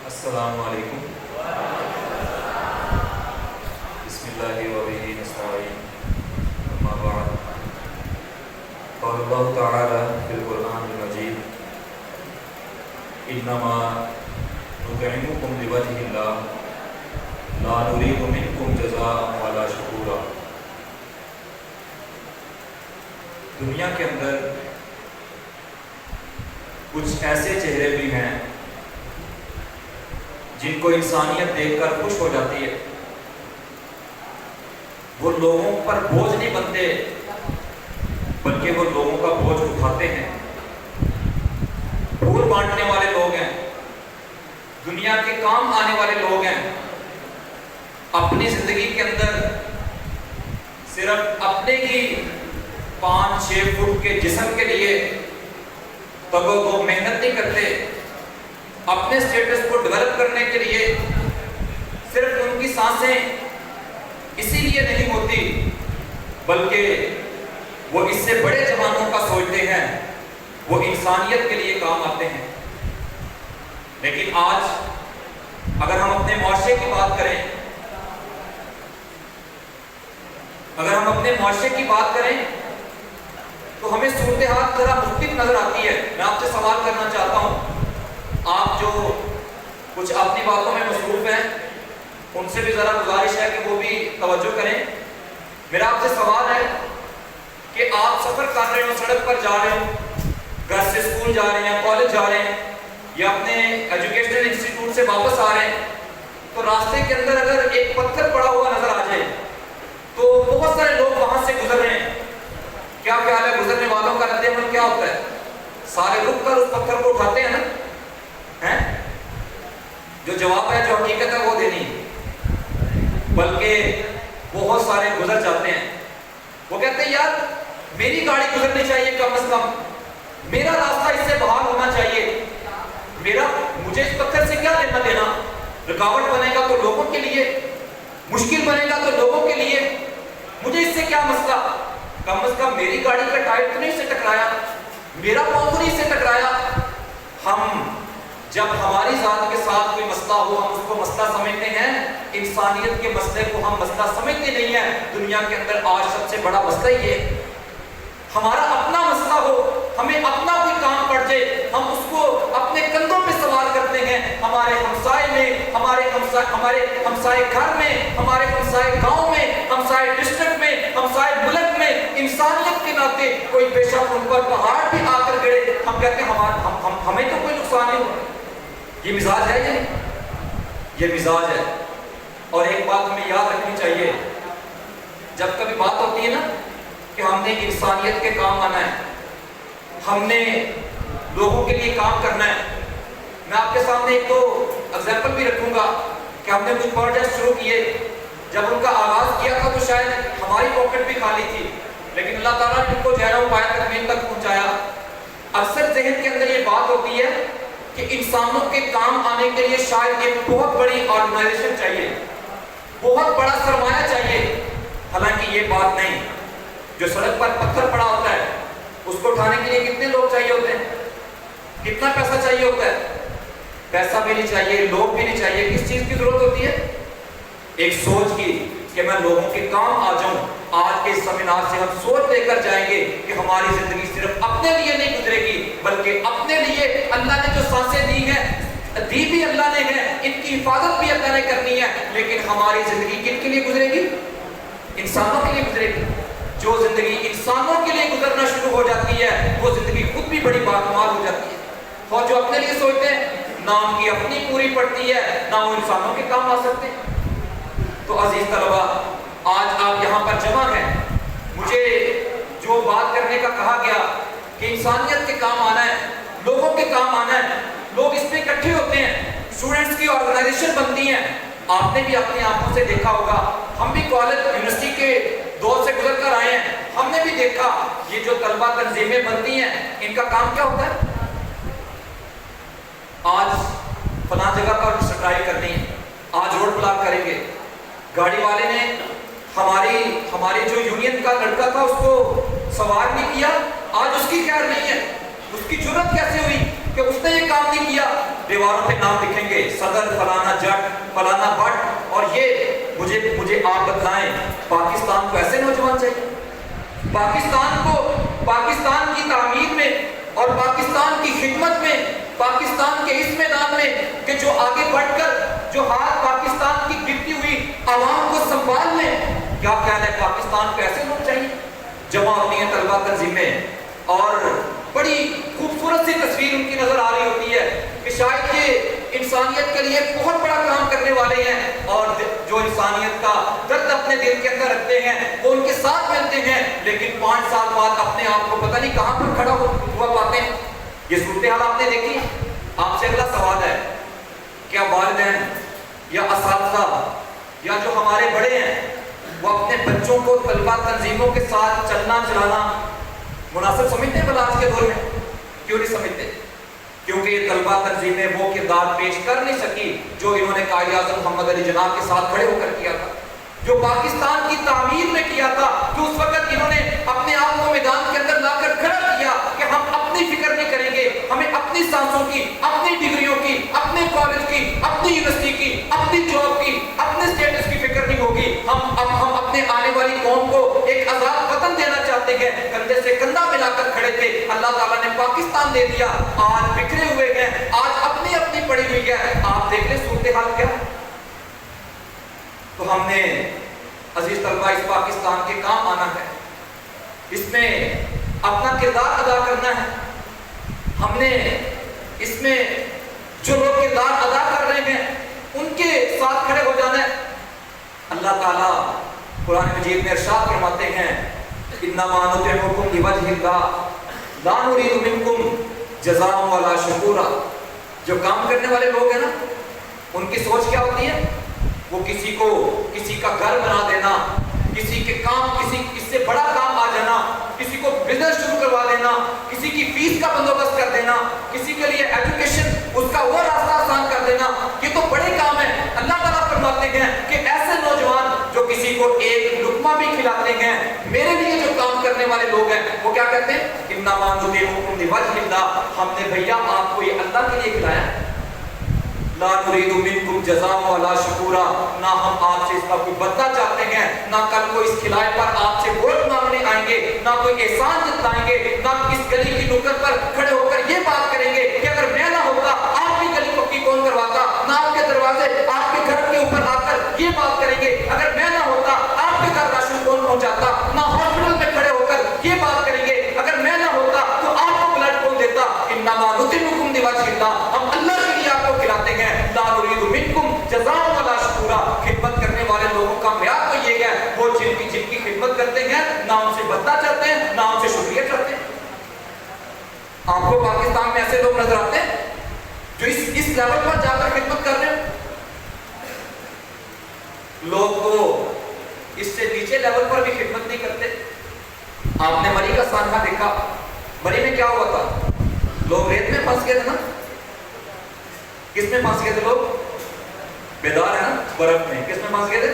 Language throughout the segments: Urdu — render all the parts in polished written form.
السلام علیکم بسم اللہ وبہ نستعین اما بعد قال اللہ تعالی فی القرآن المجید انما نطعمکم لوجہ اللہ لا نرید منکم جزاء ولا شکورا۔ دنیا کے اندر کچھ ایسے چہرے بھی ہیں جن کو انسانیت دیکھ کر خوش ہو جاتی ہے، وہ لوگوں پر بوجھ نہیں بنتے بلکہ وہ لوگوں کا بوجھ اٹھاتے ہیں، پھول بانٹنے والے لوگ ہیں، دنیا کے کام آنے والے لوگ ہیں، اپنی زندگی کے اندر صرف اپنے ہی 5-6 فٹ کے جسم کے لیے تگ و دو محنت نہیں کرتے، اپنے سٹیٹس کو ڈیولپ کرنے کے لیے صرف ان کی سانسیں اسی لیے نہیں ہوتی بلکہ وہ اس سے بڑے جہانوں کا سوچتے ہیں، وہ انسانیت کے لیے کام آتے ہیں۔ لیکن آج اگر ہم اپنے معاشرے کی بات کریں تو ہمیں صورتحال ذرا مختلف نظر آتی ہے۔ میں آپ سے سوال کرنا چاہتا ہوں، آپ جو کچھ اپنی باتوں میں مصروف ہیں ان سے بھی ذرا گزارش ہے کہ وہ بھی توجہ کریں۔ میرا آپ سے سوال ہے کہ آپ سفر کر رہے ہو، سڑک پر جا رہے ہو، گھر سے اسکول جا رہے ہیں، کالج جا رہے ہیں یا اپنے ایجوکیشنل انسٹیٹیوٹ سے واپس آ رہے ہیں، تو راستے کے اندر اگر ایک پتھر پڑا ہوا نظر آ جائے تو بہت سارے لوگ وہاں سے گزر رہے ہیں، کیا خیال ہے گزرنے والوں کا رد عمل کیا ہوتا ہے؟ سارے رک کر اس پتھر کو اٹھاتے ہیں نا؟ جو جواب ہے، جو حقیقت ہے وہ دینی، بلکہ بہت سارے گزر جاتے ہیں۔ وہ کہتے ہیں یار میری گاڑی گزرنی چاہیے، کم از کم میرا راستہ اس سے بحال ہونا چاہیے، مجھے اس پتھر سے کیا لینا دینا؟ رکاوٹ بنے گا تو لوگوں کے لیے، مشکل بنے گا تو لوگوں کے لیے، مجھے اس سے کیا مسئلہ؟ کم از کم میری گاڑی کا ٹائر تو نہیں اس سے ٹکرایا، میرا پاؤں تو نہیں اس سے ٹکرایا۔ ہم جب ہماری ذات کے ساتھ کوئی مسئلہ ہو ہم اس کو مسئلہ سمجھتے ہیں، انسانیت کے مسئلے کو ہم مسئلہ سمجھتے نہیں ہیں۔ دنیا کے اندر آج سب سے بڑا مسئلہ یہ ہمارا اپنا مسئلہ ہو، ہمیں اپنا کوئی کام پڑ جائے، ہم اس کو اپنے کندھوں پہ سوار کرتے ہیں۔ ہمارے ہمسائے میں، ہمارے ہمسائے گھر میں، ہمارے ہمسائے گاؤں میں، ہمسائے ڈسٹرکٹ میں، ہمسائے ملک میں، انسانیت کے ناطے کوئی بے شک ان پر پہاڑ بھی آ کر گرے، ہم کہتے ہیں ہمیں تو کوئی نقصان نہیں ہوا۔ یہ مزاج ہے یا نہیں؟ یہ مزاج ہے۔ اور ایک بات ہمیں یاد رکھنی چاہیے، جب کبھی بات ہوتی ہے نا کہ ہم نے انسانیت کے کام آنا ہے، ہم نے لوگوں کے لیے کام کرنا ہے، میں آپ کے سامنے ایک تو ایگزامپل بھی رکھوں گا کہ ہم نے کچھ پروجیکٹ شروع کیے، جب ان کا آغاز کیا تھا تو شاید ہماری پاکٹ بھی خالی تھی، لیکن اللہ تعالیٰ نے ان کو جو ہے وہ پایا تکمیل تک پہنچایا۔ اکثر ذہن کے اندر یہ بات ہوتی ہے کہ انسانوں کے کام آنے کے لیے شاید ایک بہت بڑی آرگنائزیشن چاہیے، بہت بڑا سرمایہ چاہیے، حالانکہ یہ بات نہیں۔ جو سڑک پر پتھر پڑا ہوتا ہے اس کو اٹھانے کے لیے کتنے لوگ چاہیے ہوتے ہیں؟ کتنا پیسہ چاہیے ہوتا ہے؟ پیسہ بھی نہیں چاہیے، لوگ بھی نہیں چاہیے، کس چیز کی ضرورت ہوتی ہے؟ ایک سوچ کی کہ میں لوگوں کے کام آ جاؤں۔ آج کے سیمینار سے ہم سوچ لے کر جائیں گے کہ ہماری زندگی صرف اپنے لیے نہیں گزرے گی بلکہ اپنے لیے اللہ نے جو سانسیں دی بھی اللہ نے ہیں، ان کی حفاظت بھی اللہ نے کرنی ہے، لیکن ہماری زندگی کن کے لیے گزرے گی؟ انسانوں کے لیے گزرے گی۔ جو زندگی انسانوں کے لیے گزرنا شروع ہو جاتی ہے وہ زندگی خود بھی بڑی بامال ہو جاتی ہے۔ اور جو اپنے لیے سوچتے ہیں نہ ان کی اپنی پوری پڑتی ہے نہ وہ انسانوں کے کام آ سکتے ہیں۔ تو عزیز طلبہ، آج آپ یہاں پر جمع ہیں، مجھے جو بات کرنے کا کہا گیا کہ انسانیت کے کام آنا ہے، لوگوں کے کام آنا ہے، لوگ اس پہ اکٹھے ہوتے ہیں، اسٹوڈنٹس کی آرگنائزیشن بنتی ہیں۔ آپ نے بھی اپنی آنکھوں سے دیکھا ہوگا، ہم بھی کالج یونیورسٹی کے دور سے گزر کر آئے ہیں، ہم نے بھی دیکھا یہ جو طلبہ تنظیمیں بنتی ہیں ان کا کام کیا ہوتا ہے؟ آج فلاں جگہ پر سٹرائی کرنی ہے، آج روڈ بلاک کریں گے، گاڑی والے نے ہماری جو یونین کا لڑکا تھا اس کو سوار نہیں کیا، آج اس کی خیر نہیں ہے، اس کی جرت کیسے ہوئی کہ اس نے یہ کام نہیں کیا؟ دیواروں پہ نام لکھیں گے، صدر فلانا جٹ فلانا بٹ، اور یہ مجھے آپ بتلائیں پاکستان کو ایسے نوجوان چاہیے؟ پاکستان کی تعمیر میں اور پاکستان کی خدمت میں، پاکستان کے اس میدان میں کہ جو آگے بڑھ کر جو ہاتھ پاکستان کی گرتی ہوئی عوام کو سنبھال لیں، کیا خیال ہے پاکستان کو ایسے لوگ چاہیے؟ جمع ہوتی ہیں طلبہ تنظیمیں اور بڑی خوبصورت سی تصویر ان کی نظر آ رہی ہوتی ہے کہ شاید یہ انسانیت کے لیے بہت بڑا کام کرنے والے ہیں، اور جو انسانیت کا درد اپنے دل کے اندر رکھتے ہیں وہ ان کے ساتھ ملتے ہیں، لیکن 5 سال بعد اپنے آپ کو پتہ نہیں کہاں پر کھڑا ہوا پاتے ہیں۔ یہ صورتحال آپ نے دیکھی۔ آپ سے اگلا سوال ہے، کیا والدین یا اساتذہ یا جو ہمارے بڑے ہیں وہ اپنے بچوں کو طلبہ تنظیموں کے ساتھ چلنا چلانا مناسب سمجھتے ہیں؟ بلا آج کے دور میں کیوں نہیں سمجھتے؟ کیونکہ یہ طلبہ تنظیمیں وہ کردار پیش کر نہیں سکی جو انہوں نے قائد اعظم محمد علی جناح کے ساتھ کھڑے ہو کر کیا تھا، جو پاکستان کی تعمیر میں کیا تھا، جو اس وقت انہوں نے اپنے آپ کو میدان کے اندر لا کر کھڑا کیا کہ ہم اپنی فکر نہیں کریں گے، ہمیں اپنی سانسوں کی، اپنی ڈگریوں کی، اپنے کالج کی، اپنی یونیورسٹی کی، اپنی جاب کی، اپنے اسٹیٹس کی فکر نہیں ہوگی، ہم اپنے آنے والی قوم کو ایک آزاد وطن دینا چاہتے ہیں۔ کندھے سے کندھا ملا کر کھڑے تھے، اللہ تعالیٰ نے پاکستان دے دیا، آج بکھرے ہوئے ہیں، آج اپنی پڑی ہوئی ہے۔ آپ دیکھ لیں صورتحال کیا۔ تو ہم نے عزیز طلبہ اس پاکستان کے کام آنا ہے، اس میں اپنا کردار ادا کرنا ہے، ہم نے اس میں جو لوگ کردار ادا کر رہے ہیں ان کے ساتھ کھڑے ہو جانا ہے۔ اللہ تعالیٰ قرآن مجید میں ارشاد فرماتے ہیں، انما نطعمکم لوجہ اللہ لا نرید منکم جزاء ولا شکورا۔ جو کام کرنے والے لوگ ہیں نا، ان کی سوچ کیا ہوتی ہے؟ وہ کسی کا گھر بنا دینا، کسی کے کام، اس سے بڑا کام آ جانا، کسی کو بزنس شروع کروا دینا، کسی کی فیس کا بندوبست کر دینا، کسی کے لیے ایجوکیشن اس کا وہ راستہ آسان کر دینا، یہ تو بڑے کام ہیں۔ اللہ تعالیٰ فرماتے ہیں کہ ایسے نوجوان جو کسی کو ایک لقمہ بھی کھلاتے ہیں، میرے لیے جو کام کرنے والے لوگ ہیں وہ کیا کہتے ہیں؟ انما نطعمکم لوجہ اللہ، ہم نے بھیا آپ کو یہ اللہ کے لیے کھلایا، لا نرید منکم جزاء ولا شکورا، نہ ہم آپ سے اس کا کوئی بدلہ چاہتے ہیں، نہ کل کو اس کھلائے پر آپ سے ووٹ مانگنے آئیں گے، نہ کوئی احسان جتلائیں گے، نہ اس گلی کی نکڑ پر کھڑے ہو کر یہ بات کریں گے کہ اگر میں نہ ہوتا آپ کی گلی پکی کون کرواتا، نہ آپ کے دروازے آپ کے گھر کے اوپر آ کر یہ بات کریں گے اگر میں نہ ہوتا آپ کے گھر راشن کون پہنچاتا، نہ ہاسپٹل میں کھڑے ہو کر یہ بات کریں گے اگر میں نہ ہوتا تو آپ کو بلڈ کون دیتا۔ انما نطعمکم لوجہ اللہ، ہم اللہ کے لیے آپ کو کھلاتے ہیں، لا نرید منکم جزاء ولا شکورا۔ خدمت کرنے والے لوگوں کا معیار تو یہ ہے، وہ جن کی خدمت کرتے ہیں نہ ان سے بدلہ چاہتے ہیں، نہ ان سے شکریہ چاہتے ہیں۔ آپ کو پاکستان میں ایسے لوگ نظر آتے ہیں جو اس لیول پر جا کر خدمت کر رہے ہیں؟ لوگ تو اس سے نیچے لیول پر بھی خدمت نہیں کرتے۔ آپ نے مری کا سانحہ دیکھا، مری میں کیا ہوا تھا؟ لوگ ریت میں پھنس گئے تھے نا۔ کس میں پھنس گئے تھے لوگ؟ بیدار ہے نا، برف میں۔ کس میں پھنس گئے تھے؟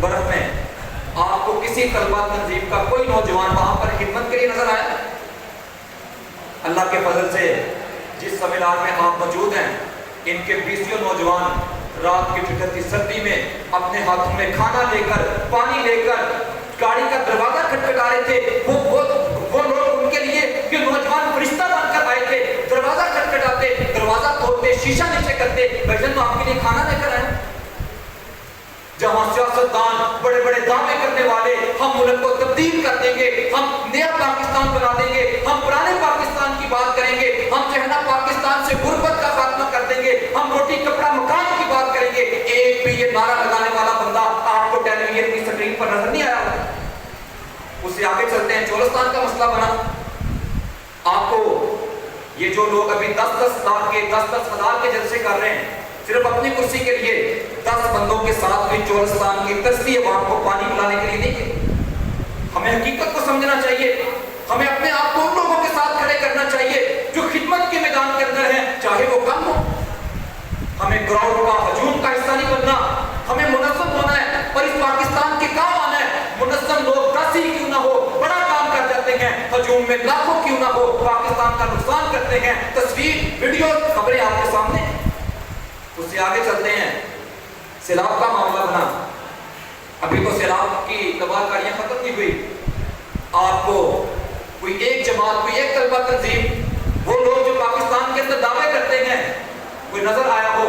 برف میں۔ آپ کو کسی طلبہ تنظیم کا کوئی نوجوان وہاں پر خدمت کے لیے نظر آیا؟ اللہ کے فضل سے جس سیمینار میں آپ موجود ہیں، ان کے 20 نوجوان رات کی ٹھٹھتی سردی میں اپنے ہاتھوں میں کھانا لے کر، پانی لے کر گاڑی کا دروازہ کھٹکھٹا رہے تھے۔ وہ لوگ ان کے لیے یہ نوجوان فرشتہ بن کر آئے تھے، دروازہ کھٹکھٹاتے، دروازہ کھولتے، شیشہ نیچے کرتے، بھائی تو آپ کے لیے کھانا لے کر آئے۔ جہاں سیاستدان بڑے بڑے دعوے کرنے والے، ہم ملک کو تبدیل کر دیں گے، ہم نیا پاکستان بنا دیں گے، ہم پرانے پاکستان کی بات کریں گے، ہم چہنا پاکستان سے غربت کا خاتمہ کر دیں گے، ہم روٹی کپڑا مکان کی بات کریں گے، ایک بھی یہ نعرہ لگانے والا بندہ آپ کو ٹیلی ویژن کی سکرین پر نظر نہیں آیا؟ اس سے آگے چلتے ہیں، چولستان کا مسئلہ بنا۔ آپ کو یہ جو لوگ ابھی 10-10 لاکھ کے 10-10 ہزار کے جلسے کر رہے ہیں، صرف اپنی کرسی کے لیے 10 بندوں کے ساتھ بھی چولستان کی تسلی عوام کو پانی پلانے کے لیے نہیں کی۔ ہمیں حقیقت کو سمجھنا چاہیے، ہمیں اپنے آپ کو ان لوگوں کے ساتھ کھڑے کرنا چاہیے جو خدمت کے میدان کے اندر ہیں، چاہے وہ کم ہو۔ ہمیں گراؤنڈ کا، ہجوم کا حصہ نہیں بننا، ہمیں منظم ہونا ہے اور اس پاکستان کے کام آنا ہے۔ منظم لوگ 10 ہی کیوں نہ ہو، بڑا کام کر جاتے ہیں۔ ہجوم میں لاکھوں کیوں نہ ہو پاکستان کا نقصان کرتے ہیں، تصویر ویڈیو خبریں آپ کے سامنے۔ اس سے آگے چلتے ہیں، سیلاب کا معاملہ بنا، ابھی تو سیلاب کی تباہ کاریاں ختم نہیں ہوئی، آپ کو کوئی ایک جماعت، کوئی ایک طلبہ تنظیم، وہ لوگ جو پاکستان کے اندر دعوے کرتے ہیں، کوئی نظر آیا ہو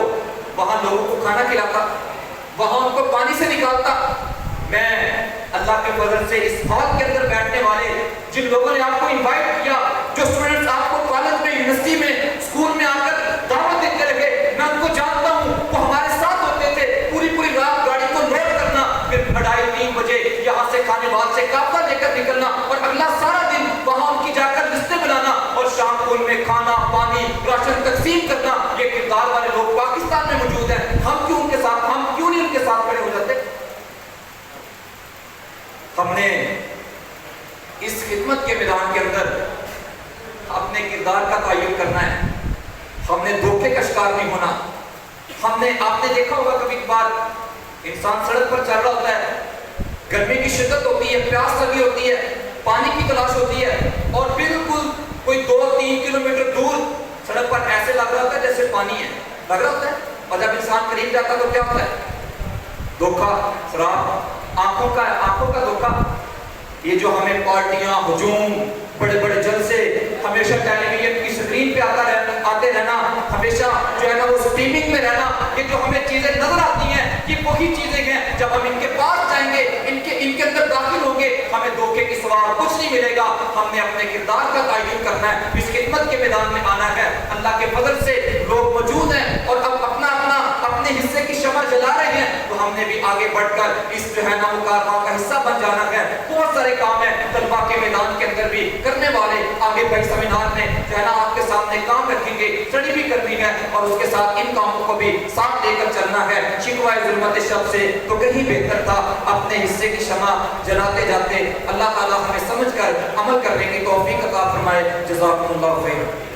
وہاں لوگوں کو کھانا کھلاتا، وہاں ان کو پانی سے نکالتا؟ میں اللہ کے فضل سے اس ہال کے اندر بیٹھنے والے جن لوگوں نے آپ کو انوائٹ کیا، جو اسٹوڈنٹس آپ کو کالج میں، یونیورسٹی میں، اسکول میں آ کر دعوت دیتے رہے، میں ان کو جانتا ہوں، وہ ہمارے ساتھ ہوتے تھے، پوری پوری رات گاڑی کو لوڈ کرنا، پھر 2:30-3 بجے یہاں سے کھانے بعد سے قافلہ لے کر نکلنا، اور اگلا سارا دن وہاں ان کی جا کر لسٹیں بنانا، اور شام کو ان میں کھانا، پانی، راشن تقسیم کرنا۔ یہ کردار والے لوگ پاکستان میں موجود ہیں، ہم کیوں نہیں ان کے ساتھ کھڑے ہو جاتے؟ ہم نے اس خدمت کے میدان کے اندر اپنے کردار کا تعین کرنا ہے، ہم نے دھوکے کا شکار نہیں ہونا۔ آپ نے دیکھا ہوگا کبھی کبھار انسان سڑک پر چل رہا ہوتا ہے، گرمی کی شدت ہوتی ہے، پیاس لگی ہوتی ہے، پانی کی تلاش ہوتی ہے، اور بالکل کوئی 2-3 کلومیٹر دور سڑک پر ایسے لگ رہا ہوتا ہے جیسے پانی ہے، لگ رہا ہوتا ہے، اور جب انسان قریب جاتا ہے تو کیا ہوتا ہے؟ دھوکا، شراب، آنکھوں کا دھوکا۔ یہ جو ہمیں پارٹیاں، ہجوم، بڑے بڑے جلسے، ہمیشہ ٹیلی ویژن کی اسکرین پہ آتے رہنا، ہمیشہ جو ہے نا وہ اسٹریمنگ میں رہنا، یہ جو ہمیں چیزیں نظر آتی ہیں یہ وہی چیزیں ہیں، جب ہم ان کے پاس جائیں گے، ان کے اندر داخل ہوں گے، ہمیں دھوکے کے سوا کچھ نہیں ملے گا۔ ہم نے اپنے کردار کا تعین کرنا ہے، اس خدمت کے میدان میں آنا ہے۔ اللہ کے فضل سے لوگ موجود ہیں اور اب اپنے حصے کی شمع جلا رہے ہیں، تو ہم نے بھی آگے بڑھ کر اس جو ہے نا وہ کارواں کا حصہ بن جانا ہے۔ بہت سارے کام ہیں طلبہ کے میدان کے اندر بھی کرنے والے، آگے بھائی سیمینار میں جو ہے نا آپ کے سامنے کام رکھیں گے، اسٹڈی بھی کرنی ہے، اور اس کے ساتھ ان کاموں کو بھی ساتھ لے کر چلنا ہے۔ شکوائے ظلمت شب سے تو کہیں بہتر تھا اپنے حصے کی شمع جلاتے جاتے۔ اللہ تعالیٰ ہمیں سمجھ کر عمل کرنے کی توفیق عطا فرمائے۔ جزاکم اللہ خیر۔